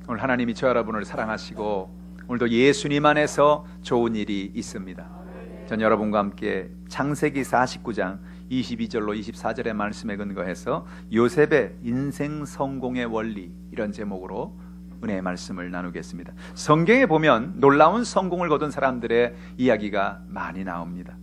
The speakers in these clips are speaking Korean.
오늘 하나님이 저 여러분을 사랑하시고 오늘도 예수님 안에서 좋은 일이 있습니다. 전 여러분과 함께 창세기 49장 22절로 24절의 말씀에 근거해서 요셉의 인생 성공의 원리, 이런 제목으로 은혜의 말씀을 나누겠습니다. 성경에 보면 놀라운 성공을 거둔 사람들의 이야기가 많이 나옵니다.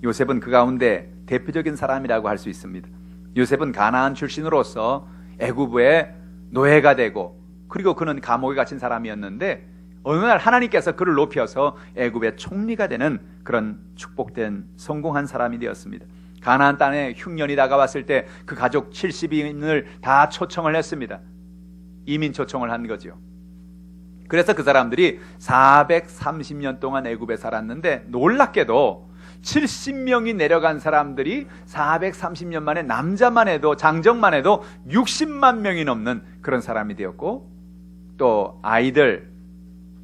요셉은 그 가운데 대표적인 사람이라고 할 수 있습니다. 요셉은 가나안 출신으로서 애굽의 노예가 되고, 그리고 그는 감옥에 갇힌 사람이었는데 어느 날 하나님께서 그를 높여서 애굽의 총리가 되는 그런 축복된 성공한 사람이 되었습니다. 가나안 땅에 흉년이 다가왔을 때 그 가족 70인을 다 초청을 했습니다. 이민 초청을 한 거죠. 그래서 그 사람들이 430년 동안 애굽에 살았는데, 놀랍게도 70명이 내려간 사람들이 430년 만에 남자만 해도, 장정만 해도 60만 명이 넘는 그런 사람이 되었고, 또 아이들,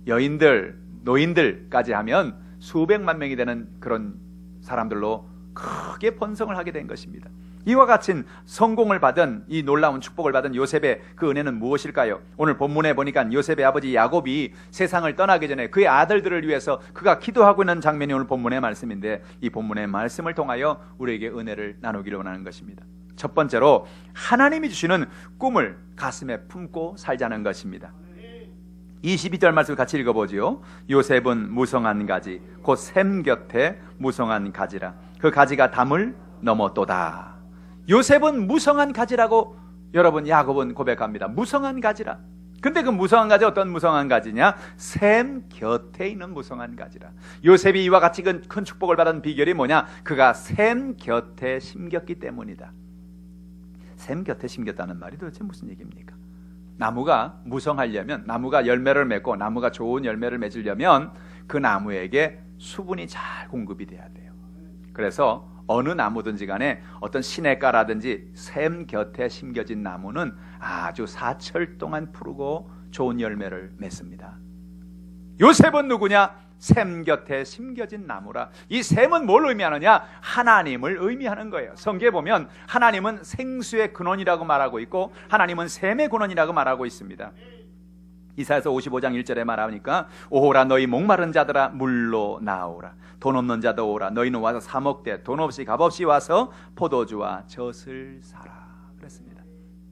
여인들, 노인들까지 하면 수백만 명이 되는 그런 사람들로 크게 번성을 하게 된 것입니다. 이와 같은 성공을 받은, 이 놀라운 축복을 받은 요셉의 그 은혜는 무엇일까요? 오늘 본문에 보니까 요셉의 아버지 야곱이 세상을 떠나기 전에 그의 아들들을 위해서 그가 기도하고 있는 장면이 오늘 본문의 말씀인데, 이 본문의 말씀을 통하여 우리에게 은혜를 나누기를 원하는 것입니다. 첫 번째로 하나님이 주시는 꿈을 가슴에 품고 살자는 것입니다. 22절 말씀을 같이 읽어보지요. 요셉은 무성한 가지, 곧 샘 곁에 무성한 가지라. 그 가지가 담을 넘었도다. 요셉은 무성한 가지라고 여러분, 야곱은 고백합니다. 무성한 가지라. 근데 그 무성한 가지, 어떤 무성한 가지냐? 샘 곁에 있는 무성한 가지라. 요셉이 이와 같이 큰 축복을 받은 비결이 뭐냐? 그가 샘 곁에 심겼기 때문이다. 샘 곁에 심겼다는 말이 도대체 무슨 얘기입니까? 나무가 무성하려면, 나무가 열매를 맺고 나무가 좋은 열매를 맺으려면 그 나무에게 수분이 잘 공급이 돼야 돼요. 그래서 어느 나무든지 간에 어떤 시냇가라든지 샘 곁에 심겨진 나무는 아주 사철 동안 푸르고 좋은 열매를 맺습니다. 요셉은 누구냐? 샘 곁에 심겨진 나무라. 이 샘은 뭘 의미하느냐? 하나님을 의미하는 거예요. 성경에 보면 하나님은 생수의 근원이라고 말하고 있고, 하나님은 샘의 근원이라고 말하고 있습니다. 이사야서 55장 1절에 말하니까, 오호라 너희 목마른 자들아 물로 나오라. 돈 없는 자도 오라. 너희는 와서 사 먹되 돈 없이 값없이 와서 포도주와 젖을 사라. 그랬습니다.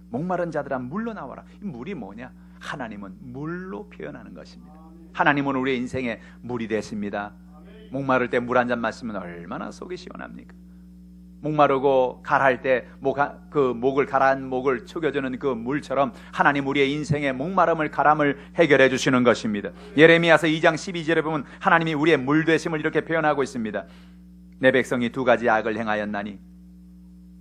목마른 자들아 물로 나와라. 이 물이 뭐냐? 하나님은 물로 표현하는 것입니다. 하나님은 우리의 인생에 물이 되십니다. 목마를 때 물 한 잔 마시면 얼마나 속이 시원합니까? 목마르고 가라할 때 목을 가라앉은 목을 축여주는 그 물처럼 하나님 우리의 인생의 목마름을 가람을 해결해 주시는 것입니다. 예레미야서 2장 12절에 보면 하나님이 우리의 물 되심을 이렇게 표현하고 있습니다. 내 백성이 두 가지 악을 행하였나니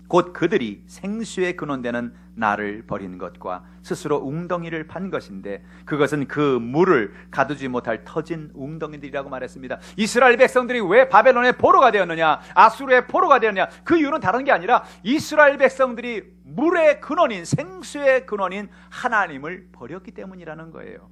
곧 그들이 생수의 근원되는 나를 버린 것과 스스로 웅덩이를 판 것인데, 그것은 그 물을 가두지 못할 터진 웅덩이들이라고 말했습니다. 이스라엘 백성들이 왜 바벨론의 포로가 되었느냐, 아수르의 포로가 되었느냐? 그 이유는 다른 게 아니라 이스라엘 백성들이 물의 근원인, 생수의 근원인 하나님을 버렸기 때문이라는 거예요.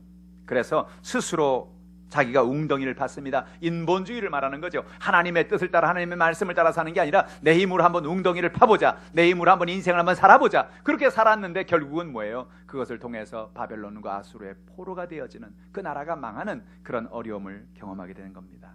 그래서 스스로 자기가 웅덩이를 팠습니다. 인본주의를 말하는 거죠. 하나님의 뜻을 따라, 하나님의 말씀을 따라 사는 게 아니라 내 힘으로 한번 웅덩이를 파보자, 내 힘으로 한번 인생을 한번 살아보자. 그렇게 살았는데 결국은 뭐예요? 그것을 통해서 바벨론과 아수르의 포로가 되어지는, 그 나라가 망하는 그런 어려움을 경험하게 되는 겁니다.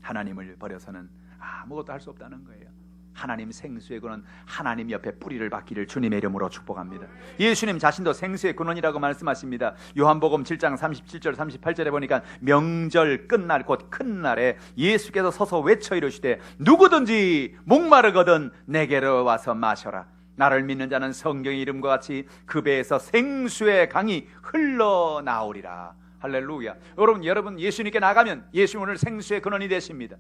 하나님을 버려서는 아무것도 할 수 없다는 거예요. 하나님 생수의 근원, 하나님 옆에 뿌리를 박기를 주님의 이름으로 축복합니다. 예수님 자신도 생수의 근원이라고 말씀하십니다. 요한복음 7장 37절 38절에 보니까 명절 끝날, 곧 큰 날에 예수께서 서서 외쳐 이르시되 누구든지 목마르거든 내게로 와서 마셔라. 나를 믿는 자는 성경의 이름과 같이 그 배에서 생수의 강이 흘러나오리라. 할렐루야. 여러분 예수님께 나가면 예수님 오늘 생수의 근원이 되십니다.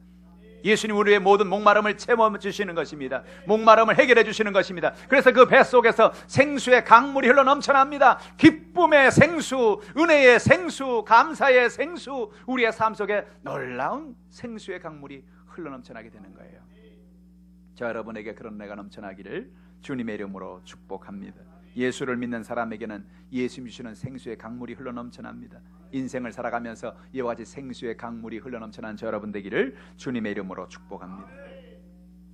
예수님 우리의 모든 목마름을 채워주시는 것입니다. 목마름을 해결해 주시는 것입니다. 그래서 그 뱃속에서 생수의 강물이 흘러 넘쳐납니다. 기쁨의 생수, 은혜의 생수, 감사의 생수, 우리의 삶 속에 놀라운 생수의 강물이 흘러 넘쳐나게 되는 거예요. 저 여러분에게 그런 은혜가 넘쳐나기를 주님의 이름으로 축복합니다. 예수를 믿는 사람에게는 예수 주시는 생수의 강물이 흘러 넘쳐납니다. 인생을 살아가면서 이와 같이 생수의 강물이 흘러 넘쳐난 저 여러분 되기를 주님의 이름으로 축복합니다.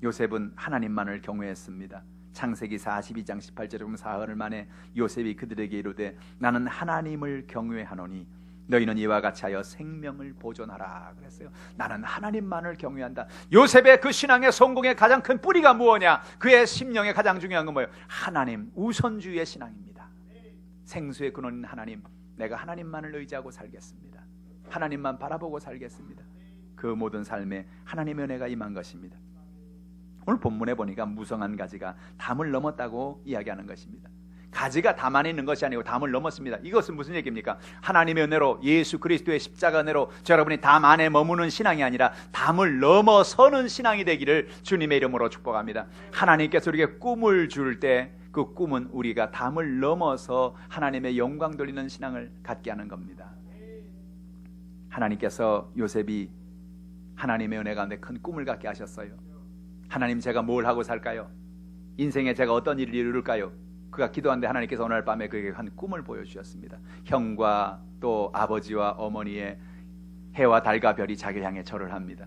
요셉은 하나님만을 경외했습니다. 창세기 42장 18절에 보면 사흘 만에 요셉이 그들에게 이르되 나는 하나님을 경외하노니 너희는 이와 같이 하여 생명을 보존하라 그랬어요. 나는 하나님만을 경외한다. 요셉의 그 신앙의 성공의 가장 큰 뿌리가 무엇냐? 그의 심령의 가장 중요한 건 뭐예요? 하나님, 우선주의의 신앙입니다. 생수의 근원인 하나님, 내가 하나님만을 의지하고 살겠습니다. 하나님만 바라보고 살겠습니다. 그 모든 삶에 하나님의 은혜가 임한 것입니다. 오늘 본문에 보니까 무성한 가지가 담을 넘었다고 이야기하는 것입니다. 가지가 담 안에 있는 것이 아니고 담을 넘었습니다. 이것은 무슨 얘기입니까? 하나님의 은혜로, 예수 그리스도의 십자가 은혜로 여러분이 담 안에 머무는 신앙이 아니라 담을 넘어서는 신앙이 되기를 주님의 이름으로 축복합니다. 하나님께서 우리에게 꿈을 줄 때 그 꿈은 우리가 담을 넘어서 하나님의 영광 돌리는 신앙을 갖게 하는 겁니다. 하나님께서 요셉이 하나님의 은혜 가운데 큰 꿈을 갖게 하셨어요. 하나님, 제가 뭘 하고 살까요? 인생에 제가 어떤 일을 이룰까요? 그가 기도하는데 하나님께서 오늘 밤에 그에게 한 꿈을 보여주셨습니다. 형과 또 아버지와 어머니의 해와 달과 별이 자기를 향해 절을 합니다.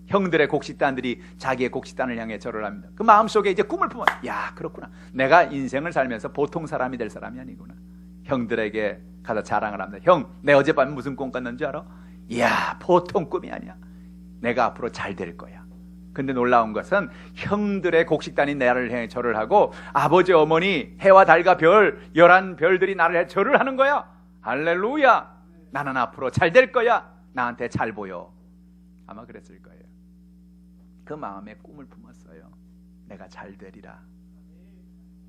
형들의 곡식단들이 자기의 곡식단을 향해 절을 합니다. 그 마음속에 이제 꿈을 품어, 야, 그렇구나, 내가 인생을 살면서 보통 사람이 될 사람이 아니구나. 형들에게 가서 자랑을 합니다. 형, 내 어젯밤에 무슨 꿈 꿨는 줄 알아? 이야, 보통 꿈이 아니야. 내가 앞으로 잘 될 거야. 근데 놀라운 것은 형들의 곡식단이 나를 향해 절을 하고 아버지 어머니 해와 달과 별 11별들이 나를 향해 절을 하는 거야. 할렐루야. 나는 앞으로 잘 될 거야. 나한테 잘 보여. 아마 그랬을 거예요. 그 마음에 꿈을 품었어요. 내가 잘 되리라.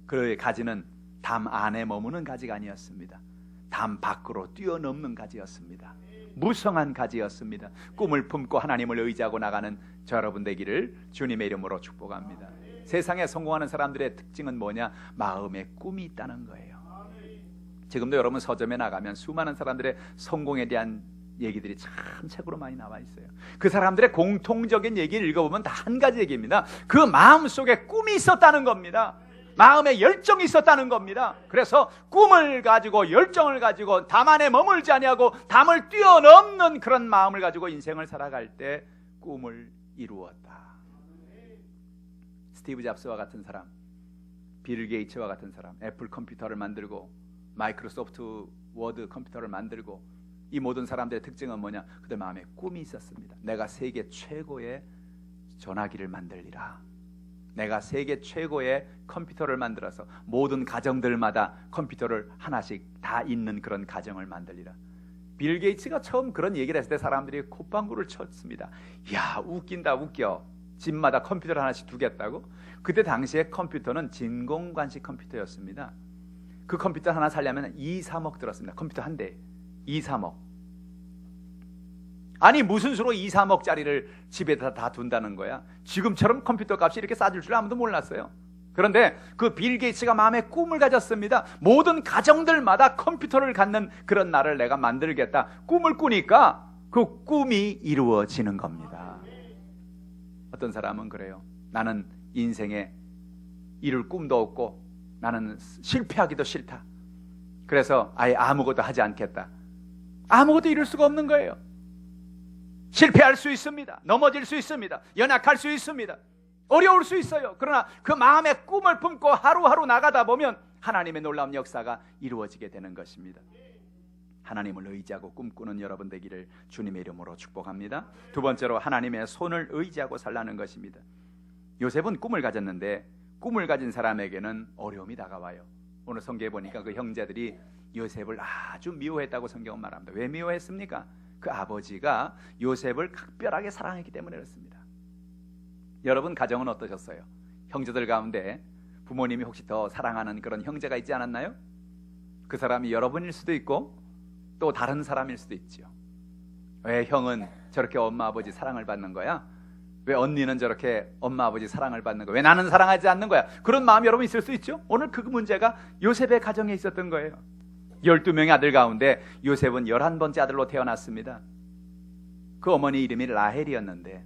그 가지는 담 안에 머무는 가지가 아니었습니다. 담 밖으로 뛰어넘는 가지였습니다. 무성한 가지였습니다. 꿈을 품고 하나님을 의지하고 나가는 저 여러분 되기를 주님의 이름으로 축복합니다. 세상에 성공하는 사람들의 특징은 뭐냐? 마음에 꿈이 있다는 거예요. 지금도 여러분 서점에 나가면 수많은 사람들의 성공에 대한 얘기들이 참 책으로 많이 나와 있어요. 그 사람들의 공통적인 얘기를 읽어보면 다 한 가지 얘기입니다. 그 마음속에 꿈이 있었다는 겁니다. 마음에 열정이 있었다는 겁니다. 그래서 꿈을 가지고 열정을 가지고 담 안에 머물지 아니하고 담을 뛰어넘는 그런 마음을 가지고 인생을 살아갈 때 꿈을 이루었다. 스티브 잡스와 같은 사람, 빌 게이츠와 같은 사람, 애플 컴퓨터를 만들고 마이크로소프트 워드 컴퓨터를 만들고 이 모든 사람들의 특징은 뭐냐? 그들 마음에 꿈이 있었습니다. 내가 세계 최고의 전화기를 만들리라. 내가 세계 최고의 컴퓨터를 만들어서 모든 가정들마다 컴퓨터를 하나씩 다 있는 그런 가정을 만들리라. 빌 게이츠가 처음 그런 얘기를 했을 때 사람들이 콧방구를 쳤습니다. 야, 웃긴다, 웃겨. 집마다 컴퓨터를 하나씩 두겠다고? 그때 당시에 컴퓨터는 진공관식 컴퓨터였습니다. 그 컴퓨터 하나 살려면 2, 3억 들었습니다. 컴퓨터 한 대 2, 3억. 아니, 무슨 수로 2, 3억짜리를 집에다 다 둔다는 거야? 지금처럼 컴퓨터 값이 이렇게 싸질 줄 아무도 몰랐어요. 그런데 그 빌 게이츠가 마음에 꿈을 가졌습니다. 모든 가정들마다 컴퓨터를 갖는 그런 날을 내가 만들겠다. 꿈을 꾸니까 그 꿈이 이루어지는 겁니다. 어떤 사람은 그래요. 나는 인생에 이룰 꿈도 없고 나는 실패하기도 싫다. 그래서 아예 아무것도 하지 않겠다. 아무것도 이룰 수가 없는 거예요. 실패할 수 있습니다. 넘어질 수 있습니다. 연약할 수 있습니다. 어려울 수 있어요. 그러나 그 마음의 꿈을 품고 하루하루 나가다 보면 하나님의 놀라운 역사가 이루어지게 되는 것입니다. 하나님을 의지하고 꿈꾸는 여러분 되기를 주님의 이름으로 축복합니다. 두 번째로 하나님의 손을 의지하고 살라는 것입니다. 요셉은 꿈을 가졌는데 꿈을 가진 사람에게는 어려움이 다가와요. 오늘 성경에 보니까 그 형제들이 요셉을 아주 미워했다고 성경은 말합니다. 왜 미워했습니까? 그 아버지가 요셉을 각별하게 사랑했기 때문에 그렇습니다. 여러분 가정은 어떠셨어요? 형제들 가운데 부모님이 혹시 더 사랑하는 그런 형제가 있지 않았나요? 그 사람이 여러분일 수도 있고 또 다른 사람일 수도 있죠. 왜 형은 저렇게 엄마 아버지 사랑을 받는 거야? 왜 언니는 저렇게 엄마 아버지 사랑을 받는 거야? 왜 나는 사랑하지 않는 거야? 그런 마음이 여러분 있을 수 있죠. 오늘 그 문제가 요셉의 가정에 있었던 거예요. 12명의 아들 가운데 요셉은 11번째 아들로 태어났습니다. 그 어머니 이름이 라헬이었는데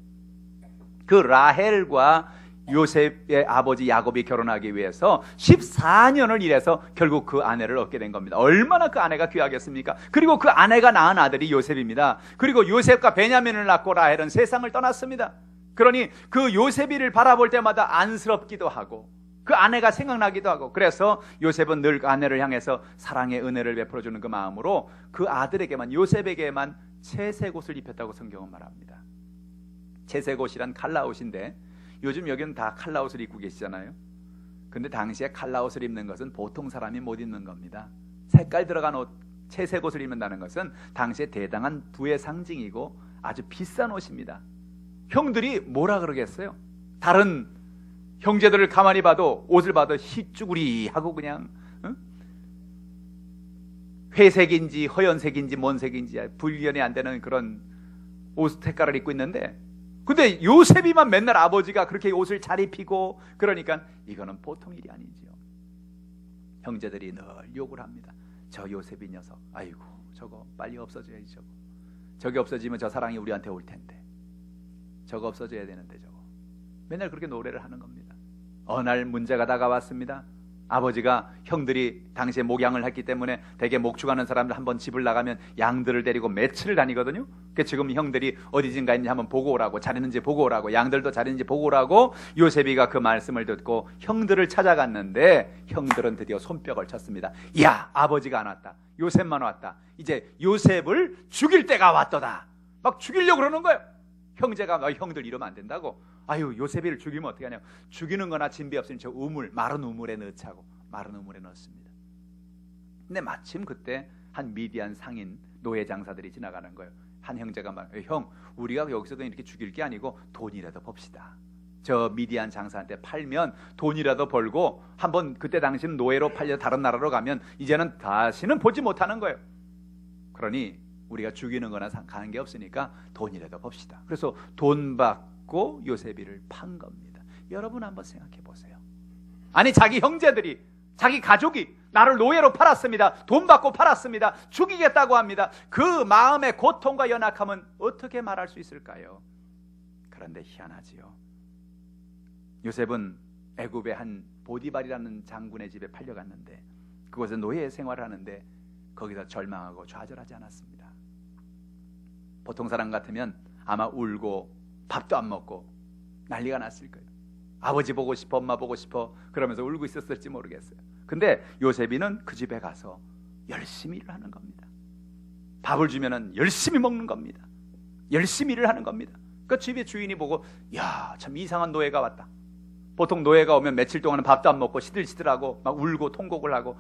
그 라헬과 요셉의 아버지 야곱이 결혼하기 위해서 14년을 일해서 결국 그 아내를 얻게 된 겁니다. 얼마나 그 아내가 귀하겠습니까? 그리고 그 아내가 낳은 아들이 요셉입니다. 그리고 요셉과 베냐민을 낳고 라헬은 세상을 떠났습니다. 그러니 그 요셉이를 바라볼 때마다 안쓰럽기도 하고 그 아내가 생각나기도 하고, 그래서 요셉은 늘 그 아내를 향해서 사랑의 은혜를 베풀어주는 그 마음으로 그 아들에게만, 요셉에게만 채색옷을 입혔다고 성경은 말합니다. 채색옷이란 칼라옷인데 요즘 여기는 다 칼라옷을 입고 계시잖아요. 근데 당시에 칼라옷을 입는 것은 보통 사람이 못 입는 겁니다. 색깔 들어간 옷, 채색옷을 입는다는 것은 당시에 대단한 부의 상징이고 아주 비싼 옷입니다. 형들이 뭐라 그러겠어요? 다른 형제들을 가만히 봐도, 옷을 봐도 희쭈구리하고 그냥 회색인지 허연색인지 뭔 색인지 분별이 안 되는 그런 옷 색깔을 입고 있는데, 근데 요셉이만 맨날 아버지가 그렇게 옷을 잘 입히고 그러니까 이거는 보통 일이 아니지요. 형제들이 늘 욕을 합니다. 저 요셉이 녀석, 아이고 저거 빨리 없어져야지. 저게 없어지면 저 사랑이 우리한테 올 텐데, 저거 없어져야 되는데 저거. 맨날 그렇게 노래를 하는 겁니다. 어느 날 문제가 다가왔습니다. 아버지가, 형들이 당시에 목양을 했기 때문에 대개 목축하는 사람들 한번 집을 나가면 양들을 데리고 매치를 다니거든요. 그러니까 지금 형들이 어디진가 있는지 한번 보고 오라고, 잘 있는지 보고 오라고, 양들도 잘 있는지 보고 오라고 요셉이가 그 말씀을 듣고 형들을 찾아갔는데 형들은 드디어 손뼉을 쳤습니다. 야, 아버지가 안 왔다, 요셉만 왔다, 이제 요셉을 죽일 때가 왔도다. 막 죽이려고 그러는 거예요. 형제가 형들 이러면 안 된다고, 아유 요셉이를 죽이면 어떻게 하냐고, 죽이는 거나 진비 없으니 저 우물, 마른 우물에 넣자고 마른 우물에 넣었습니다. 근데 마침 그때 한 미디안 상인 노예 장사들이 지나가는 거예요. 한 형제가 말, 형 우리가 여기서 그냥 이렇게 죽일 게 아니고 돈이라도 법시다. 저 미디안 장사한테 팔면 돈이라도 벌고, 한번 그때 당시는 노예로 팔려 다른 나라로 가면 이제는 다시는 보지 못하는 거예요. 그러니 우리가 죽이는 거나 가는 게 없으니까 돈이라도 법시다. 그래서 돈 받고 요셉이를 판 겁니다. 여러분 한번 생각해 보세요. 아니 자기 형제들이, 자기 가족이 나를 노예로 팔았습니다, 돈 받고 팔았습니다, 죽이겠다고 합니다. 그 마음의 고통과 연약함은 어떻게 말할 수 있을까요? 그런데 희한하지요. 요셉은 애굽의 한 보디발이라는 장군의 집에 팔려갔는데, 그곳에 노예 생활을 하는데 거기서 절망하고 좌절하지 않았습니다. 보통 사람 같으면 아마 울고 밥도 안 먹고 난리가 났을 거예요. 아버지 보고 싶어, 엄마 보고 싶어 그러면서 울고 있었을지 모르겠어요. 근데 요셉이는 그 집에 가서 열심히 일을 하는 겁니다. 밥을 주면은 열심히 먹는 겁니다. 열심히 일을 하는 겁니다. 그 집의 주인이 보고, 야, 참 이상한 노예가 왔다. 보통 노예가 오면 며칠 동안은 밥도 안 먹고 시들시들하고 막 울고 통곡을 하고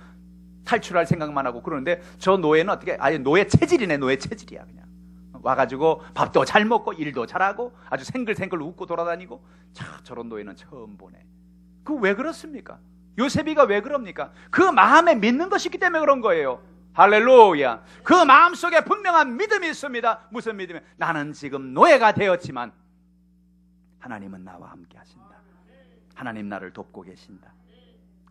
탈출할 생각만 하고 그러는데, 저 노예는 어떻게, 아예 노예 체질이네. 노예 체질이야. 그냥 와가지고 밥도 잘 먹고 일도 잘하고 아주 생글생글 웃고 돌아다니고. 저런 노예는 처음 보네. 그 왜 그렇습니까? 요셉이가 왜 그럽니까? 그 마음에 믿는 것이기 때문에 그런 거예요. 할렐루야. 그 마음속에 분명한 믿음이 있습니다. 무슨 믿음이에요? 나는 지금 노예가 되었지만 하나님은 나와 함께 하신다. 하나님 나를 돕고 계신다.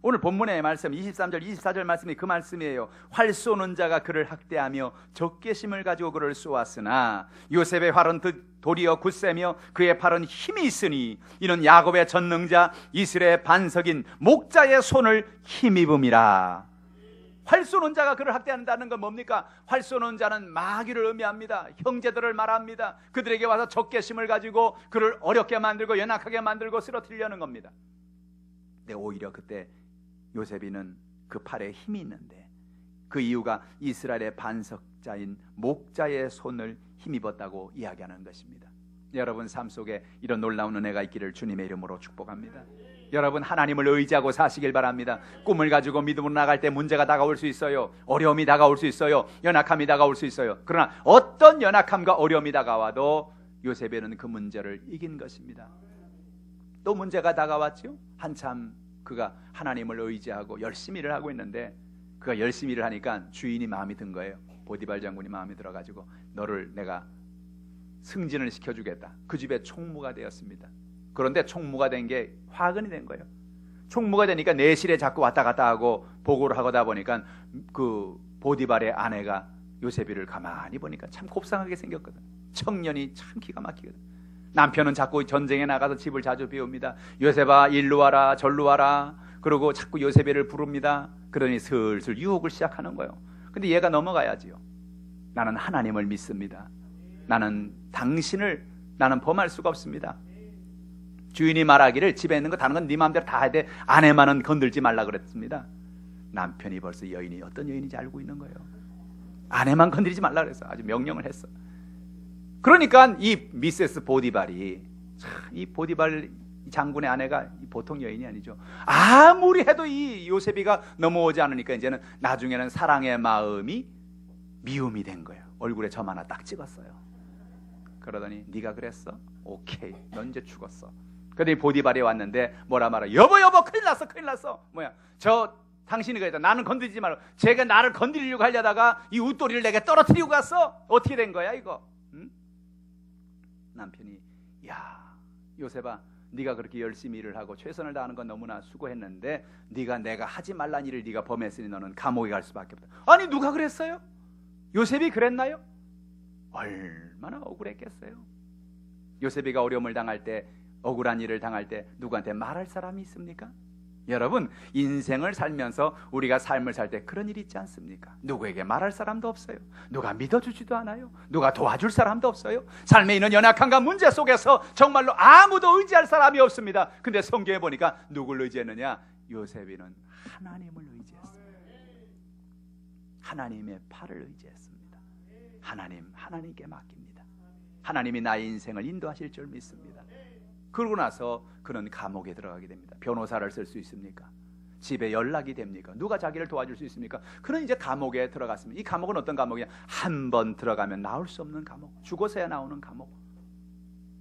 오늘 본문의 말씀 23절 24절 말씀이 그 말씀이에요. 활 쏘는 자가 그를 학대하며 적개심을 가지고 그를 쏘았으나 요셉의 활은 도리어 굳세며 그의 팔은 힘이 있으니 이는 야곱의 전능자 이스라엘의 반석인 목자의 손을 힘입음이라. 활 쏘는 자가 그를 학대한다는 건 뭡니까? 활 쏘는 자는 마귀를 의미합니다. 형제들을 말합니다. 그들에게 와서 적개심을 가지고 그를 어렵게 만들고 연약하게 만들고 쓰러뜨리려는 겁니다. 근데 오히려 그때 요셉이는 그 팔에 힘이 있는데, 그 이유가 이스라엘의 반석자인 목자의 손을 힘입었다고 이야기하는 것입니다. 여러분 삶 속에 이런 놀라운 은혜가 있기를 주님의 이름으로 축복합니다. 여러분 하나님을 의지하고 사시길 바랍니다. 꿈을 가지고 믿음으로 나갈 때 문제가 다가올 수 있어요. 어려움이 다가올 수 있어요. 연약함이 다가올 수 있어요. 그러나 어떤 연약함과 어려움이 다가와도 요셉에는 그 문제를 이긴 것입니다. 또 문제가 다가왔죠. 한참 그가 하나님을 의지하고 열심히 일을 하고 있는데, 그가 열심히 일을 하니까 주인이 마음이 든 거예요. 보디발 장군이 마음에 들어가지고 너를 내가 승진을 시켜주겠다. 그 집에 총무가 되었습니다. 그런데 총무가 된 게 화근이 된 거예요. 총무가 되니까 내실에 자꾸 왔다 갔다 하고 보고를 하다 보니까 그 보디발의 아내가 요셉이를 가만히 보니까 참 곱상하게 생겼거든. 청년이 참 기가 막히거든. 남편은 자꾸 전쟁에 나가서 집을 자주 비웁니다. 요셉아 일로 와라 절로 와라. 그러고 자꾸 요셉이를 부릅니다. 그러니 슬슬 유혹을 시작하는 거예요. 근데 얘가 넘어가야지요. 나는 하나님을 믿습니다. 나는 당신을 나는 범할 수가 없습니다. 주인이 말하기를 집에 있는 거 다른 건 네 마음대로 다 해야 돼. 아내만은 건들지 말라 그랬습니다. 남편이 벌써 여인이 어떤 여인인지 알고 있는 거예요. 아내만 건드리지 말라 그랬어. 아주 명령을 했어. 그러니까 이 미세스 보디발이, 이 보디발 장군의 아내가 보통 여인이 아니죠. 아무리 해도 이 요셉이가 넘어오지 않으니까 이제는 나중에는 사랑의 마음이 미움이 된 거예요. 얼굴에 점 하나 딱 찍었어요. 그러더니 네가 그랬어? 오케이, 넌 이제 죽었어. 그러더니 보디발이 왔는데 뭐라 말아? 여보 큰일 났어, 큰일 났어. 뭐야, 저 당신이 그랬다. 나는 건드리지 말고. 제가 나를 건드리려고 하려다가 이 웃돌이를 내게 떨어뜨리고 갔어. 어떻게 된 거야 이거? 응? 남편이, 야 요셉아, 네가 그렇게 열심히 일을 하고 최선을 다하는 건 너무나 수고했는데 내가 하지 말란 일을 네가 범했으니 너는 감옥에 갈 수밖에 없다. 아니 누가 그랬어요? 요셉이 그랬나요? 얼마나 억울했겠어요. 요셉이가 어려움을 당할 때, 억울한 일을 당할 때 누구한테 말할 사람이 있습니까? 여러분, 인생을 살면서 우리가 삶을 살 때 그런 일이 있지 않습니까? 누구에게 말할 사람도 없어요. 누가 믿어주지도 않아요. 누가 도와줄 사람도 없어요. 삶에 있는 연약함과 문제 속에서 정말로 아무도 의지할 사람이 없습니다. 근데 성경에 보니까 누굴 의지했느냐? 요셉이는 하나님을 의지했어요. 하나님의 팔을 의지했습니다. 하나님께 맡깁니다. 하나님이 나의 인생을 인도하실 줄 믿습니다. 그러고 나서 그는 감옥에 들어가게 됩니다. 변호사를 쓸 수 있습니까? 집에 연락이 됩니까? 누가 자기를 도와줄 수 있습니까? 그는 이제 감옥에 들어갔습니다. 이 감옥은 어떤 감옥이냐? 한 번 들어가면 나올 수 없는 감옥, 죽어서야 나오는 감옥.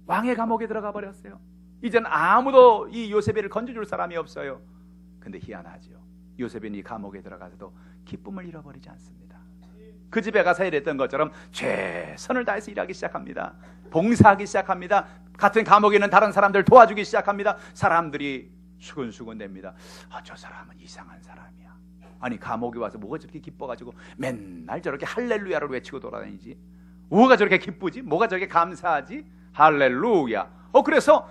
왕의 감옥에 들어가 버렸어요. 이젠 아무도 이 요셉이를 건져줄 사람이 없어요. 근데 희한하죠. 요셉이 이 감옥에 들어가서도 기쁨을 잃어버리지 않습니다. 그 집에 가서 일했던 것처럼 최선을 다해서 일하기 시작합니다. 봉사하기 시작합니다. 같은 감옥에 있는 다른 사람들 도와주기 시작합니다. 사람들이 수근수근 됩니다. 저 사람은 이상한 사람이야. 아니 감옥에 와서 뭐가 저렇게 기뻐가지고 맨날 저렇게 할렐루야를 외치고 돌아다니지? 뭐가 저렇게 기쁘지? 뭐가 저렇게 감사하지? 할렐루야. 그래서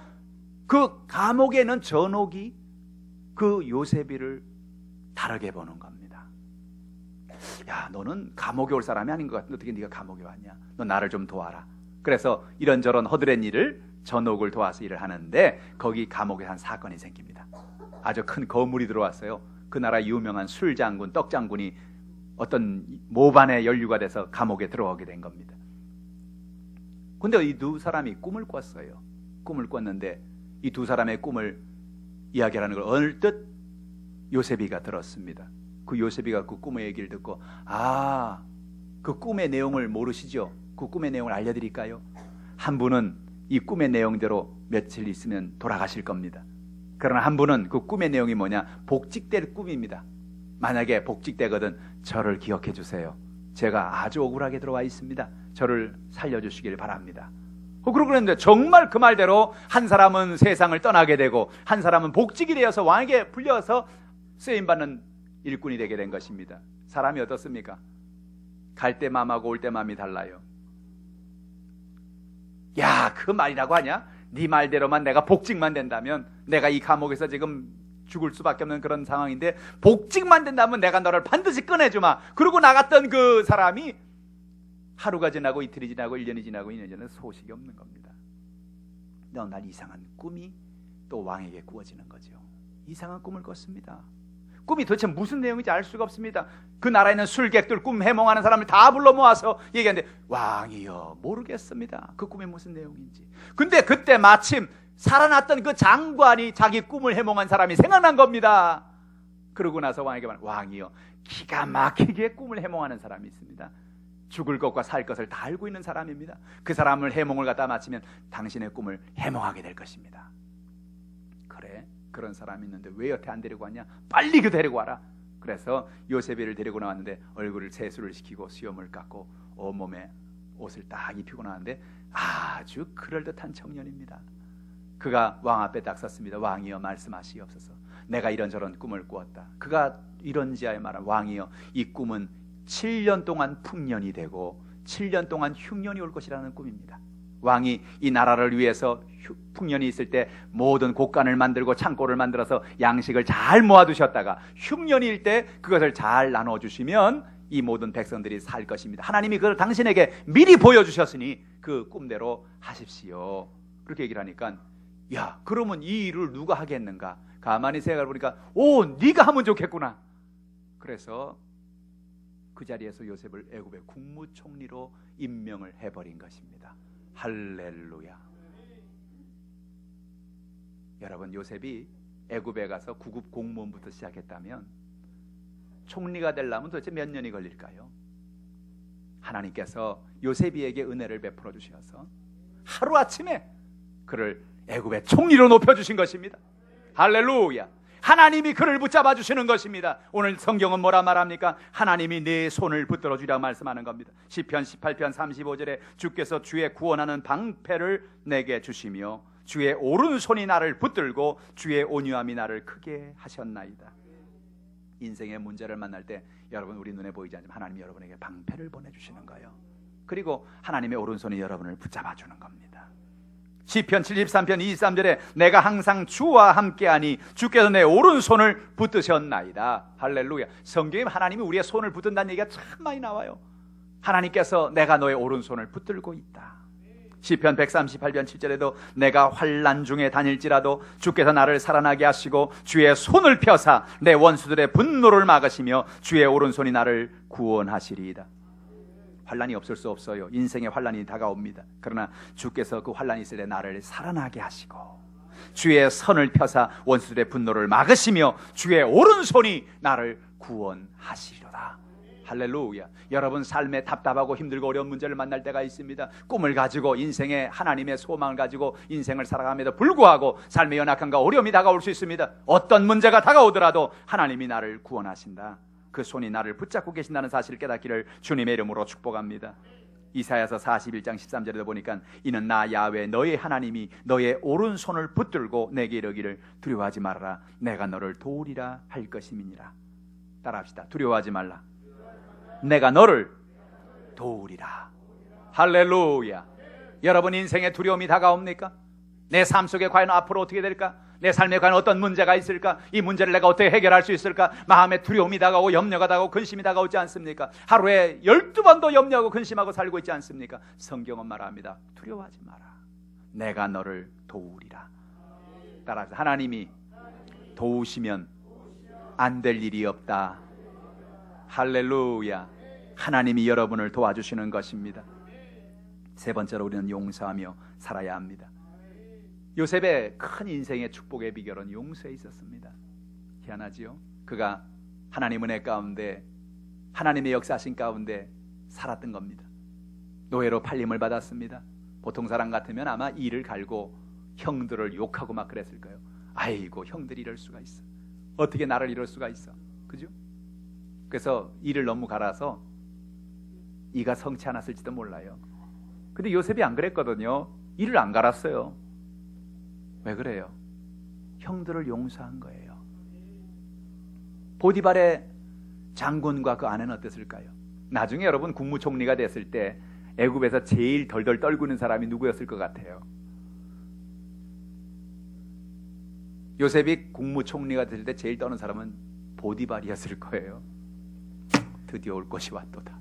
그 감옥에 있는 전옥이 그 요셉이를 다르게 보는 겁니다. 야, 너는 감옥에 올 사람이 아닌 것 같은데 어떻게 네가 감옥에 왔냐? 너 나를 좀 도와라. 그래서 이런저런 허드렛 일을, 전옥을 도와서 일을 하는데 거기 감옥에 한 사건이 생깁니다. 아주 큰 거물이 들어왔어요. 그 나라 유명한 술장군, 떡장군이 어떤 모반에 연루가 돼서 감옥에 들어오게 된 겁니다. 근데 이 두 사람이 꿈을 꿨어요. 꿈을 꿨는데 이 두 사람의 꿈을 이야기하는 걸 얼뜻 요셉이가 들었습니다. 그 요셉이가 그 꿈의 얘기를 듣고, 그 꿈의 내용을 모르시죠? 그 꿈의 내용을 알려드릴까요? 한 분은 이 꿈의 내용대로 며칠 있으면 돌아가실 겁니다. 그러나 한 분은 그 꿈의 내용이 뭐냐? 복직될 꿈입니다. 만약에 복직되거든 저를 기억해 주세요. 제가 아주 억울하게 들어와 있습니다. 저를 살려주시길 바랍니다. 그러고 그랬는데 정말 그 말대로 한 사람은 세상을 떠나게 되고 한 사람은 복직이 되어서 왕에게 불려서 쓰임받는 일꾼이 되게 된 것입니다. 사람이 어떻습니까? 갈 때 맘하고 올 때 맘이 달라요. 야, 그 말이라고 하냐? 네 말대로만 내가 복직만 된다면, 내가 이 감옥에서 지금 죽을 수밖에 없는 그런 상황인데 복직만 된다면 내가 너를 반드시 꺼내주마. 그러고 나갔던 그 사람이 하루가 지나고 이틀이 지나고 1년이 지나고 2년이 지나고 소식이 없는 겁니다. 어느 날 이상한 꿈이 또 왕에게 꾸어지는 거죠. 이상한 꿈을 꿨습니다. 꿈이 도대체 무슨 내용인지 알 수가 없습니다. 그 나라에 있는 술객들, 꿈 해몽하는 사람을 다 불러 모아서 얘기하는데 왕이여 모르겠습니다. 그 꿈이 무슨 내용인지. 근데 그때 마침 살아났던 그 장관이 자기 꿈을 해몽한 사람이 생각난 겁니다. 그러고 나서 왕에게 말합니다. 왕이여, 기가 막히게 꿈을 해몽하는 사람이 있습니다. 죽을 것과 살 것을 다 알고 있는 사람입니다. 그 사람을 해몽을 갖다 마치면 당신의 꿈을 해몽하게 될 것입니다. 그래, 그런 사람이 있는데 왜 여태 안 데리고 왔냐? 빨리 그 데리고 와라. 그래서 요셉이를 데리고 나왔는데 얼굴을 세수를 시키고 수염을 깎고 온몸에 옷을 딱 입히고 나왔는데 아주 그럴듯한 청년입니다. 그가 왕 앞에 딱 섰습니다. 왕이여 말씀하시옵소서. 내가 이런저런 꿈을 꾸었다. 그가 이런지하에 말한 왕이여, 이 꿈은 7년 동안 풍년이 되고 7년 동안 흉년이 올 것이라는 꿈입니다. 왕이 이 나라를 위해서 풍년이 있을 때 모든 곡간을 만들고 창고를 만들어서 양식을 잘 모아두셨다가 흉년일 때 그것을 잘 나눠주시면 이 모든 백성들이 살 것입니다. 하나님이 그걸 당신에게 미리 보여주셨으니 그 꿈대로 하십시오. 그렇게 얘기를 하니까 야, 그러면 이 일을 누가 하겠는가? 가만히 생각해 보니까 네가 하면 좋겠구나. 그래서 그 자리에서 요셉을 애굽의 국무총리로 임명을 해버린 것입니다. 할렐루야. 여러분, 요셉이 애굽에 가서 구급 공무원부터 시작했다면 총리가 되려면 도대체 몇 년이 걸릴까요? 하나님께서 요셉이에게 은혜를 베풀어 주셔서 하루아침에 그를 애굽의 총리로 높여주신 것입니다. 할렐루야. 하나님이 그를 붙잡아 주시는 것입니다. 오늘 성경은 뭐라 말합니까? 하나님이 내 손을 붙들어 주리라고 말씀하는 겁니다. 시편 18편 35절에 주께서 주의 구원하는 방패를 내게 주시며 주의 오른손이 나를 붙들고 주의 온유함이 나를 크게 하셨나이다. 인생의 문제를 만날 때 여러분, 우리 눈에 보이지 않지만 하나님이 여러분에게 방패를 보내주시는 거예요. 그리고 하나님의 오른손이 여러분을 붙잡아 주는 겁니다. 시편 73편 23절에 내가 항상 주와 함께하니 주께서 내 오른손을 붙드셨나이다. 할렐루야. 성경에 하나님이 우리의 손을 붙든다는 얘기가 참 많이 나와요. 하나님께서 내가 너의 오른손을 붙들고 있다. 시편 138편 7절에도 내가 환난 중에 다닐지라도 주께서 나를 살아나게 하시고 주의 손을 펴사 내 원수들의 분노를 막으시며 주의 오른손이 나를 구원하시리이다. 환난이 없을 수 없어요. 인생의 환난이 다가옵니다. 그러나 주께서 그 환난이 있을 때 나를 살아나게 하시고 주의 손을 펴사 원수들의 분노를 막으시며 주의 오른손이 나를 구원하시리로다. 할렐루야. 여러분, 삶에 답답하고 힘들고 어려운 문제를 만날 때가 있습니다. 꿈을 가지고 인생에 하나님의 소망을 가지고 인생을 살아감에도 불구하고 삶의 연약함과 어려움이 다가올 수 있습니다. 어떤 문제가 다가오더라도 하나님이 나를 구원하신다. 그 손이 나를 붙잡고 계신다는 사실을 깨닫기를 주님의 이름으로 축복합니다. 이사야서 41장 13절에도 보니까 이는 나 야훼 너의 하나님이 너의 오른손을 붙들고 내게 이르기를 두려워하지 말아라 내가 너를 도우리라 할 것임이니라. 따라합시다. 두려워하지 말라 내가 너를 도우리라. 할렐루야. 여러분, 인생에 두려움이 다가옵니까? 내 삶 속에 과연 앞으로 어떻게 될까? 내 삶에 과연 어떤 문제가 있을까? 이 문제를 내가 어떻게 해결할 수 있을까? 마음에 두려움이 다가오고 염려가 다가오고 근심이 다가오지 않습니까? 하루에 12번도 염려하고 근심하고 살고 있지 않습니까? 성경은 말합니다. 두려워하지 마라. 내가 너를 도우리라. 따라서 하나님이 도우시면 안 될 일이 없다. 할렐루야. 하나님이 여러분을 도와주시는 것입니다. 세 번째로 우리는 용서하며 살아야 합니다. 요셉의 큰 인생의 축복의 비결은 용서에 있었습니다. 희한하지요? 그가 하나님 은혜 가운데 하나님의 역사하신 가운데 살았던 겁니다. 노예로 팔림을 받았습니다. 보통 사람 같으면 아마 이를 갈고 형들을 욕하고 막 그랬을 거예요. 아이고, 형들이 이럴 수가 있어. 어떻게 나를 이럴 수가 있어. 그죠? 그래서 이를 너무 갈아서 이가 성치 않았을지도 몰라요. 근데 요셉이 안 그랬거든요. 이를 안 갈았어요. 왜 그래요? 형들을 용서한 거예요. 보디발의 장군과 그 아내는 어땠을까요? 나중에 여러분 국무총리가 됐을 때 애굽에서 제일 덜덜 떨고 있는 사람이 누구였을 것 같아요? 요셉이 국무총리가 됐을 때 제일 떠는 사람은 보디발이었을 거예요. 드디어 올 것이 왔도다.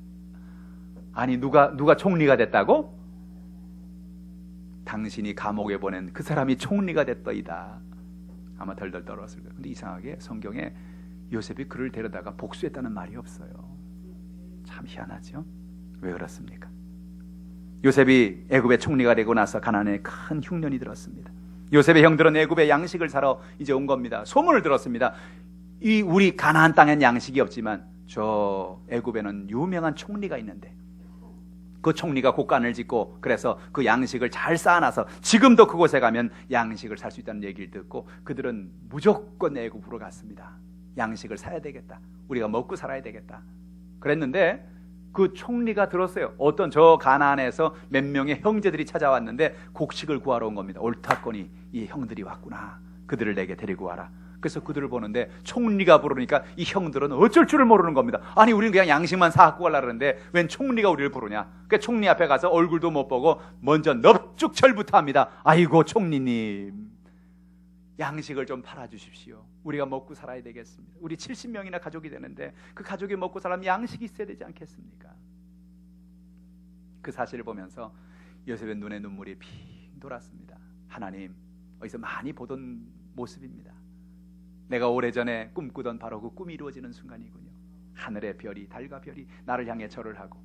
아니, 누가 총리가 됐다고? 당신이 감옥에 보낸 그 사람이 총리가 됐더이다. 아마 덜덜 떨었을 거예요. 근데 이상하게 성경에 요셉이 그를 데려다가 복수했다는 말이 없어요. 참 희한하죠? 왜 그렇습니까? 요셉이 애굽의 총리가 되고 나서 가나안에 큰 흉년이 들었습니다. 요셉의 형들은 애굽의 양식을 사러 이제 온 겁니다. 소문을 들었습니다. 이 우리 가나안 땅엔 양식이 없지만 저 애굽에는 유명한 총리가 있는데 그 총리가 곡간을 짓고 그래서 그 양식을 잘 쌓아놔서 지금도 그곳에 가면 양식을 살 수 있다는 얘기를 듣고 그들은 무조건 애굽으로 갔습니다. 양식을 사야 되겠다. 우리가 먹고 살아야 되겠다. 그랬는데 그 총리가 들었어요. 어떤 저 가나안에서 몇 명의 형제들이 찾아왔는데 곡식을 구하러 온 겁니다. 옳다거니 이 형들이 왔구나. 그들을 내게 데리고 와라. 그래서 그들을 보는데 총리가 부르니까 이 형들은 어쩔 줄을 모르는 겁니다. 아니, 우리는 그냥 양식만 사갖고 가려고 하는데 웬 총리가 우리를 부르냐. 그러니까 총리 앞에 가서 얼굴도 못 보고 먼저 넙죽절부터 합니다. 아이고, 총리님, 양식을 좀 팔아주십시오. 우리가 먹고 살아야 되겠습니다. 우리 70명이나 가족이 되는데 그 가족이 먹고 살려면 양식이 있어야 되지 않겠습니까? 그 사실을 보면서 요셉의 눈에 눈물이 핑 돌았습니다. 하나님, 어디서 많이 보던 모습입니다. 내가 오래전에 꿈꾸던 바로 그 꿈이 이루어지는 순간이군요. 하늘의 별이, 달과 별이 나를 향해 절을 하고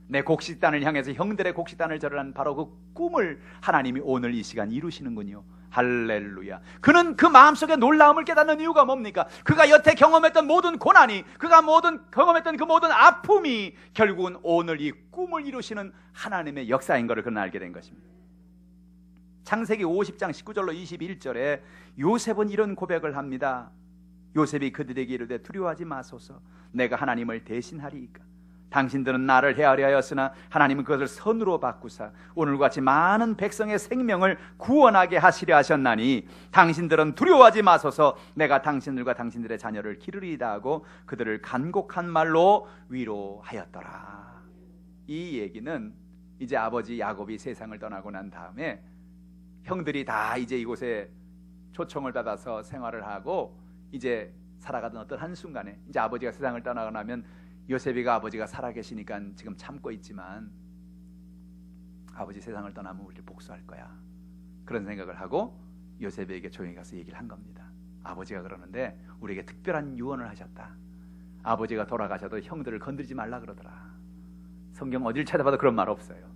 내 곡식단을 향해서 형들의 곡식단을 절을 한 바로 그 꿈을 하나님이 오늘 이 시간 이루시는군요. 할렐루야. 그는 그 마음속에 놀라움을 깨닫는 이유가 뭡니까? 그가 여태 경험했던 모든 고난이, 그가 경험했던 그 모든 아픔이 결국은 오늘 이 꿈을 이루시는 하나님의 역사인 것을 그는 알게 된 것입니다. 창세기 50장 19절로 21절에 요셉은 이런 고백을 합니다. 요셉이 그들에게 이르되 두려워하지 마소서, 내가 하나님을 대신하리이까. 당신들은 나를 헤아려 하였으나 하나님은 그것을 선으로 바꾸사 오늘과 같이 많은 백성의 생명을 구원하게 하시려 하셨나니 당신들은 두려워하지 마소서, 내가 당신들과 당신들의 자녀를 기르리이다 하고 그들을 간곡한 말로 위로하였더라. 이 얘기는 이제 아버지 야곱이 세상을 떠나고 난 다음에 형들이 다 이제 이곳에 초청을 받아서 생활을 하고 이제 살아가던 어떤 한순간에 이제 아버지가 세상을 떠나고 나면 요셉이가 아버지가 살아계시니까 지금 참고 있지만 아버지 세상을 떠나면 우리를 복수할 거야, 그런 생각을 하고 요셉에게 조용히 가서 얘기를 한 겁니다. 아버지가 그러는데 우리에게 특별한 유언을 하셨다. 아버지가 돌아가셔도 형들을 건드리지 말라 그러더라. 성경 어딜 찾아봐도 그런 말 없어요.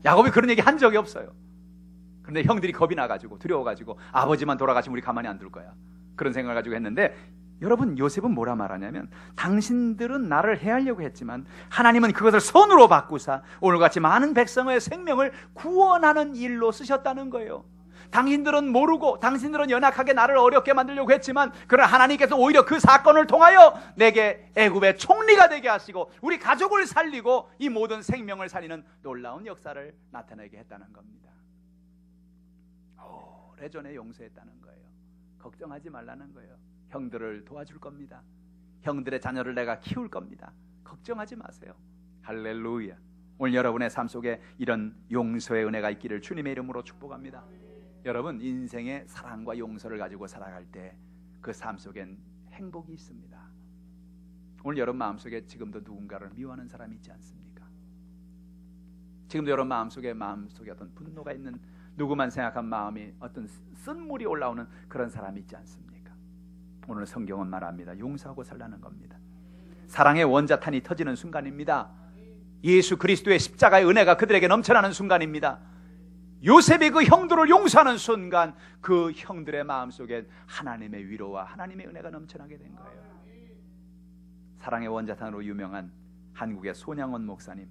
야곱이 그런 얘기 한 적이 없어요. 그런데 형들이 겁이 나가지고 두려워가지고 아버지만 돌아가시면 우리 가만히 안 둘 거야, 그런 생각을 가지고 했는데, 여러분 요셉은 뭐라 말하냐면 당신들은 나를 해하려고 했지만 하나님은 그것을 선으로 바꾸사 오늘같이 많은 백성의 생명을 구원하는 일로 쓰셨다는 거예요. 당신들은 모르고 당신들은 연약하게 나를 어렵게 만들려고 했지만 그러나 하나님께서 오히려 그 사건을 통하여 내게 애굽의 총리가 되게 하시고 우리 가족을 살리고 이 모든 생명을 살리는 놀라운 역사를 나타내게 했다는 겁니다. 오래전에 용서했다는 거예요. 걱정하지 말라는 거예요. 형들을 도와줄 겁니다. 형들의 자녀를 내가 키울 겁니다. 걱정하지 마세요. 할렐루야. 오늘 여러분의 삶 속에 이런 용서의 은혜가 있기를 주님의 이름으로 축복합니다. 여러분 인생의 사랑과 용서를 가지고 살아갈 때 그 삶 속엔 행복이 있습니다. 오늘 여러분 마음속에 지금도 누군가를 미워하는 사람이 있지 않습니까? 지금도 여러분 마음속에 어떤 분노가 있는, 누구만 생각한 마음이 어떤 쓴물이 올라오는 그런 사람이 있지 않습니까? 오늘 성경은 말합니다. 용서하고 살라는 겁니다. 사랑의 원자탄이 터지는 순간입니다. 예수 그리스도의 십자가의 은혜가 그들에게 넘쳐나는 순간입니다. 요셉이 그 형들을 용서하는 순간 그 형들의 마음속에 하나님의 위로와 하나님의 은혜가 넘쳐나게 된 거예요. 사랑의 원자탄으로 유명한 한국의 손양원 목사님,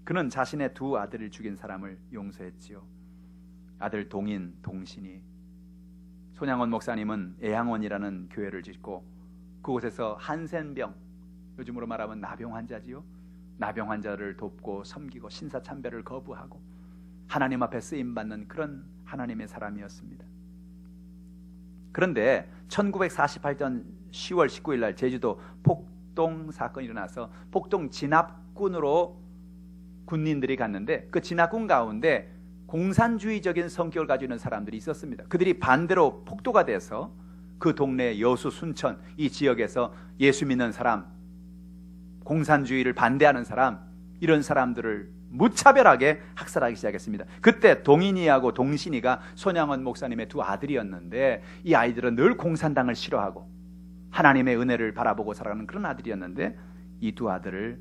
그는 자신의 두 아들을 죽인 사람을 용서했지요. 아들 동인, 동신이. 손양원 목사님은 애양원이라는 교회를 짓고 그곳에서 한센병, 요즘으로 말하면 나병 환자지요. 나병 환자를 돕고 섬기고 신사참배를 거부하고 하나님 앞에 쓰임받는 그런 하나님의 사람이었습니다. 그런데 1948년 10월 19일 날 제주도 폭동 사건이 일어나서 폭동 진압군으로 군인들이 갔는데 그 진압군 가운데 공산주의적인 성격을 가지고 있는 사람들이 있었습니다. 그들이 반대로 폭도가 돼서 그 동네 여수, 순천 이 지역에서 예수 믿는 사람, 공산주의를 반대하는 사람, 이런 사람들을 무차별하게 학살하기 시작했습니다. 그때 동인이하고 동신이가 손양원 목사님의 두 아들이었는데 이 아이들은 늘 공산당을 싫어하고 하나님의 은혜를 바라보고 살아가는 그런 아들이었는데 이 두 아들을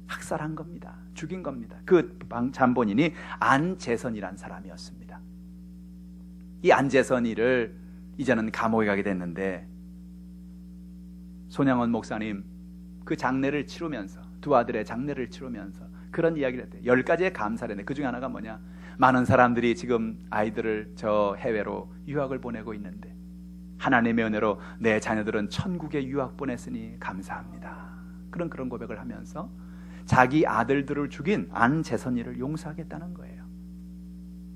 학살한 겁니다. 죽인 겁니다. 그 잠본인이 안재선이란 사람이었습니다. 이 안재선이를 이제는 감옥에 가게 됐는데 손양원 목사님 그 장례를 치르면서, 두 아들의 장례를 치르면서 그런 이야기를 했대요. 10가지의 감사를 했는데 그 중에 하나가 뭐냐, 많은 사람들이 지금 아이들을 저 해외로 유학을 보내고 있는데 하나님의 은혜로 내 자녀들은 천국에 유학 보냈으니 감사합니다. 그런 고백을 하면서 자기 아들들을 죽인 안재선이를 용서하겠다는 거예요.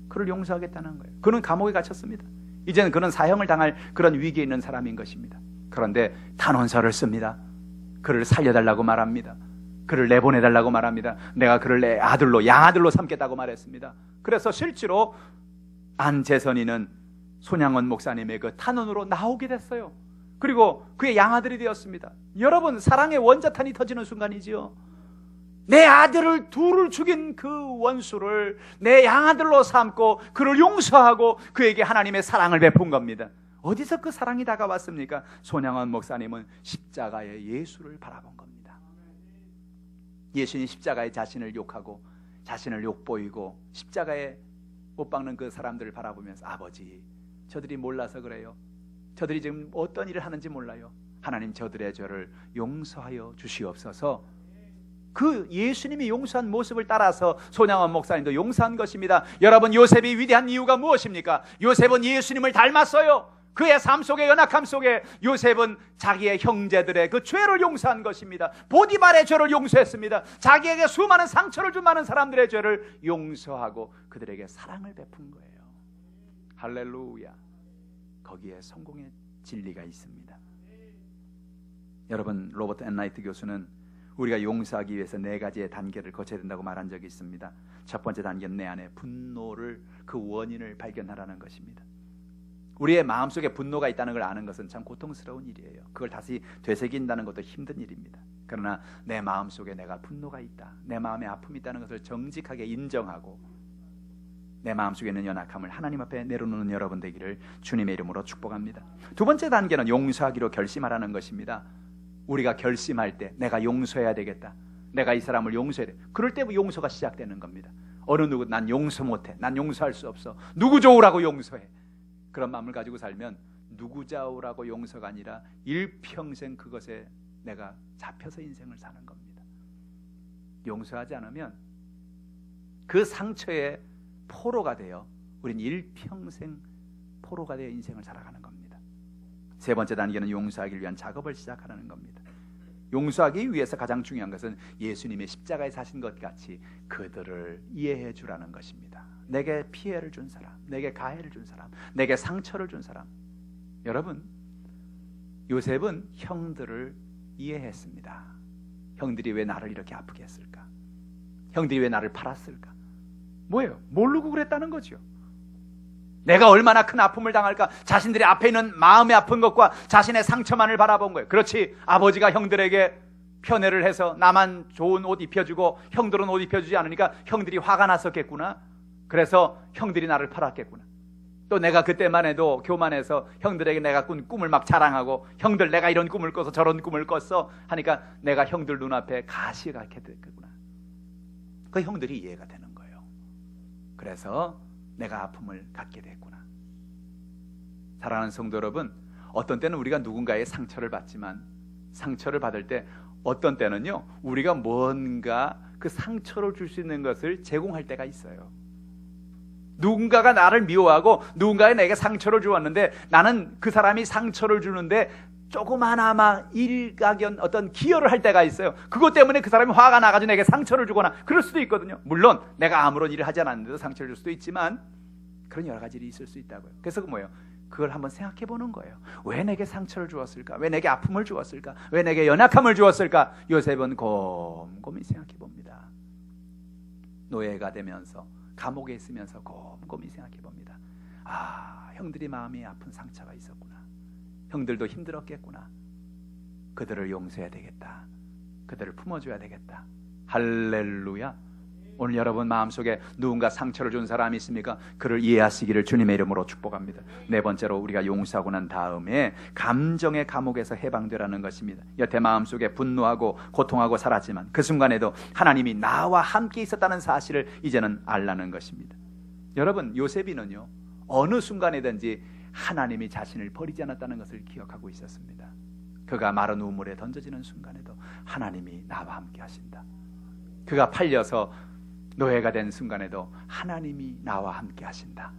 그를 용서하겠다는 거예요. 그는 감옥에 갇혔습니다. 이제는 그는 사형을 당할 그런 위기에 있는 사람인 것입니다. 그런데 탄원서를 씁니다. 그를 살려달라고 말합니다. 그를 내보내달라고 말합니다. 내가 그를 내 아들로, 양아들로 삼겠다고 말했습니다. 그래서 실제로 안재선이는 손양원 목사님의 그 탄원으로 나오게 됐어요. 그리고 그의 양아들이 되었습니다. 여러분, 사랑의 원자탄이 터지는 순간이지요. 내 아들을 둘을 죽인 그 원수를 내 양아들로 삼고 그를 용서하고 그에게 하나님의 사랑을 베푼 겁니다. 어디서 그 사랑이 다가왔습니까? 손양원 목사님은 십자가의 예수를 바라본 겁니다. 예수님 십자가에 자신을 욕하고 자신을 욕보이고 십자가에 못 박는 그 사람들을 바라보면서 아버지, 저들이 몰라서 그래요. 저들이 지금 어떤 일을 하는지 몰라요. 하나님, 저들의 죄를 용서하여 주시옵소서. 그 예수님이 용서한 모습을 따라서 손양원 목사님도 용서한 것입니다. 여러분, 요셉이 위대한 이유가 무엇입니까? 요셉은 예수님을 닮았어요. 그의 삶 속에, 연약함 속에 요셉은 자기의 형제들의 그 죄를 용서한 것입니다. 보디발의 죄를 용서했습니다. 자기에게 수많은 상처를 준 많은 사람들의 죄를 용서하고 그들에게 사랑을 베푼 거예요. 할렐루야. 거기에 성공의 진리가 있습니다. 여러분, 로버트 엔라이트 교수는 우리가 용서하기 위해서 4가지의 단계를 거쳐야 된다고 말한 적이 있습니다. 첫 번째 단계는 내 안에 분노를, 그 원인을 발견하라는 것입니다. 우리의 마음속에 분노가 있다는 걸 아는 것은 참 고통스러운 일이에요. 그걸 다시 되새긴다는 것도 힘든 일입니다. 그러나 내 마음속에 내가 분노가 있다, 내 마음에 아픔이 있다는 것을 정직하게 인정하고 내 마음속에 있는 연약함을 하나님 앞에 내려놓는 여러분 되기를 주님의 이름으로 축복합니다. 두 번째 단계는 용서하기로 결심하라는 것입니다. 우리가 결심할 때 내가 용서해야 되겠다, 내가 이 사람을 용서해야 돼, 그럴 때 용서가 시작되는 겁니다. 어느 누구 난 용서 못해, 난 용서할 수 없어, 누구 좋으라고 용서해, 그런 마음을 가지고 살면 누구 좋으라고 용서가 아니라 일평생 그것에 내가 잡혀서 인생을 사는 겁니다. 용서하지 않으면 그 상처의 포로가 되어 우린 일평생 포로가 되어 인생을 살아가는 겁니다. 세 번째 단계는 용서하기 위한 작업을 시작하라는 겁니다. 용서하기 위해서 가장 중요한 것은 예수님의 십자가에 사신 것 같이 그들을 이해해 주라는 것입니다. 내게 피해를 준 사람, 내게 가해를 준 사람, 내게 상처를 준 사람. 여러분, 요셉은 형들을 이해했습니다. 형들이 왜 나를 이렇게 아프게 했을까? 형들이 왜 나를 팔았을까? 뭐예요? 모르고 그랬다는 거죠. 내가 얼마나 큰 아픔을 당할까? 자신들이 앞에 있는 마음의 아픈 것과 자신의 상처만을 바라본 거예요. 그렇지, 아버지가 형들에게 편애를 해서 나만 좋은 옷 입혀주고 형들은 옷 입혀주지 않으니까 형들이 화가 났었겠구나. 그래서 형들이 나를 팔았겠구나. 또 내가 그때만 해도 교만해서 형들에게 내가 꾼 꿈을 막 자랑하고, 형들 내가 이런 꿈을 꿔서 저런 꿈을 꿨어 하니까 내가 형들 눈앞에 가시가 이렇게 됐구나. 그 형들이 이해가 되는 거예요. 그래서 내가 아픔을 갖게 됐구나. 사랑하는 성도 여러분, 어떤 때는 우리가 누군가의 상처를 받지만, 상처를 받을 때 어떤 때는요, 우리가 뭔가 그 상처를 줄 수 있는 것을 제공할 때가 있어요. 누군가가 나를 미워하고 누군가가 내게 상처를 주었는데 나는 그 사람이 상처를 주는데 조그마나마 일가견 어떤 기여를 할 때가 있어요. 그것 때문에 그 사람이 화가 나가지고 내게 상처를 주거나 그럴 수도 있거든요. 물론 내가 아무런 일을 하지 않았는데도 상처를 줄 수도 있지만 그런 여러 가지 일이 있을 수 있다고요. 그래서 그 뭐예요? 그걸 한번 생각해 보는 거예요. 왜 내게 상처를 주었을까? 왜 내게 아픔을 주었을까? 왜 내게 연약함을 주었을까? 요셉은 곰곰이 생각해 봅니다. 노예가 되면서 감옥에 있으면서 곰곰이 생각해 봅니다. 아, 형들이 마음이 아픈 상처가 있었구나. 형들도 힘들었겠구나. 그들을 용서해야 되겠다. 그들을 품어줘야 되겠다. 할렐루야. 오늘 여러분 마음속에 누군가 상처를 준 사람이 있습니까? 그를 이해하시기를 주님의 이름으로 축복합니다. 네 번째로 우리가 용서하고 난 다음에 감정의 감옥에서 해방되라는 것입니다. 여태 마음속에 분노하고 고통하고 살았지만 그 순간에도 하나님이 나와 함께 있었다는 사실을 이제는 알라는 것입니다. 여러분, 요셉이는요, 어느 순간에든지 하나님이 자신을 버리지 않았다는 것을 기억하고 있었습니다. 그가 마른 우물에 던져지는 순간에도 하나님이 나와 함께 하신다. 그가 팔려서 노예가 된 순간에도 하나님이 나와 함께 하신다.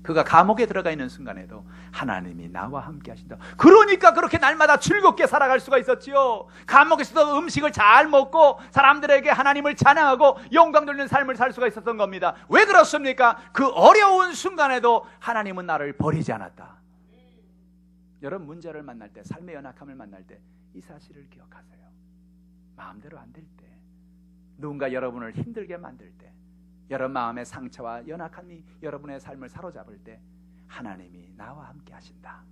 그가 감옥에 들어가 있는 순간에도 하나님이 나와 함께 하신다. 그러니까 그렇게 날마다 즐겁게 살아갈 수가 있었지요. 감옥에서도 음식을 잘 먹고 사람들에게 하나님을 찬양하고 영광 돌리는 삶을 살 수가 있었던 겁니다. 왜 그렇습니까? 그 어려운 순간에도 하나님은 나를 버리지 않았다. 여러분, 문제를 만날 때, 삶의 연약함을 만날 때 이 사실을 기억하세요. 마음대로 안 될 때, 누군가 여러분을 힘들게 만들 때, 여러분 마음의 상처와 연약함이 여러분의 삶을 사로잡을 때 하나님이 나와 함께 하신다.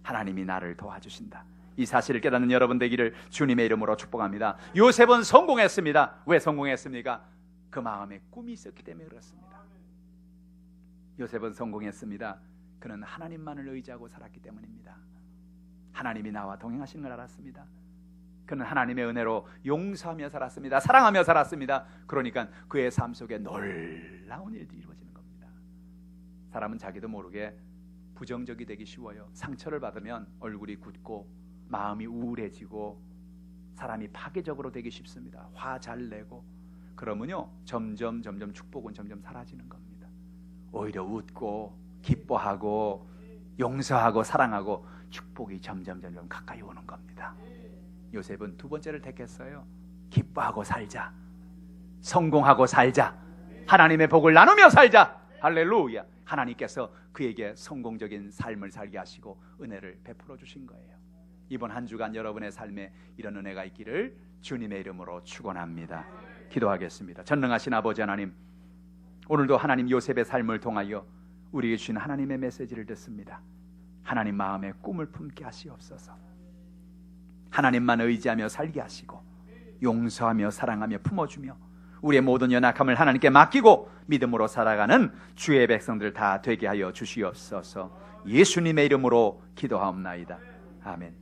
하나님이 나를 도와주신다. 이 사실을 깨닫는 여러분 되기를 주님의 이름으로 축복합니다. 요셉은 성공했습니다. 왜 성공했습니까? 그 마음에 꿈이 있었기 때문에 그렇습니다. 요셉은 성공했습니다. 그는 하나님만을 의지하고 살았기 때문입니다. 하나님이 나와 동행하시는 걸 알았습니다. 그는 하나님의 은혜로 용서하며 살았습니다. 사랑하며 살았습니다. 그러니까 그의 삶 속에 놀라운 일들이 이루어지는 겁니다. 사람은 자기도 모르게 부정적이 되기 쉬워요. 상처를 받으면 얼굴이 굳고 마음이 우울해지고 사람이 파괴적으로 되기 쉽습니다. 화 잘 내고 그러면요 점점 축복은 점점 사라지는 겁니다. 오히려 웃고 기뻐하고 용서하고 사랑하고 축복이 점점 가까이 오는 겁니다. 요셉은 두 번째를 택했어요. 기뻐하고 살자, 성공하고 살자, 하나님의 복을 나누며 살자. 할렐루야. 하나님께서 그에게 성공적인 삶을 살게 하시고 은혜를 베풀어 주신 거예요. 이번 한 주간 여러분의 삶에 이런 은혜가 있기를 주님의 이름으로 축원합니다. 기도하겠습니다. 전능하신 아버지 하나님, 오늘도 하나님 요셉의 삶을 통하여 우리에게 주신 하나님의 메시지를 듣습니다. 하나님 마음에 꿈을 품게 하시옵소서. 하나님만 의지하며 살게 하시고 용서하며 사랑하며 품어주며 우리의 모든 연약함을 하나님께 맡기고 믿음으로 살아가는 주의 백성들 다 되게 하여 주시옵소서. 예수님의 이름으로 기도하옵나이다. 아멘.